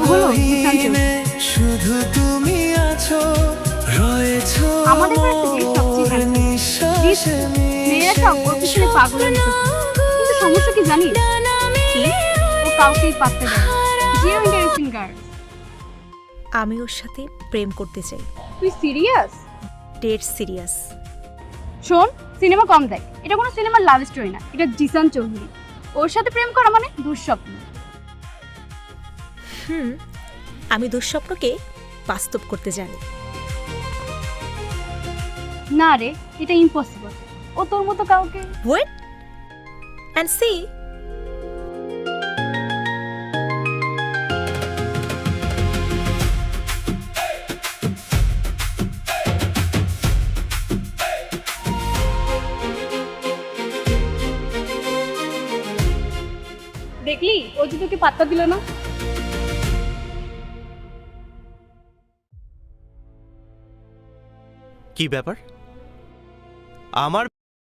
হলো শুধু তুমি আছো রয়েছো আমাদের বাড়িতে সবচেয়ে মেয়েরা সব ওর পিছনে পাগলের মতো কিন্তু সমস্যা কি জানিস ও কাউকেই পাত্তা দেয় জিরো ইন্টারেস্টিং গার্ল আমি ওর সাথে প্রেম করতে চাই। তুই সিরিয়াস? Dead serious. শোন, সিনেমা কম দেখ, এটা কোনো সিনেমার লাভ স্টোরি না, এটা জিসান চৌধুরী। ওর সাথে প্রেম করা মানে দুঃস্বপ্ন। আমি দুঃস্বপ্নকে বাস্তব করতে জানি। না রে, এটা ইম্পসিবল। ও তোর মতো কাউকে ওয়েট অ্যান্ড সি। দেখলি ও যে তোকে পাত্তা দিল না। কি ব্যাপার? আমার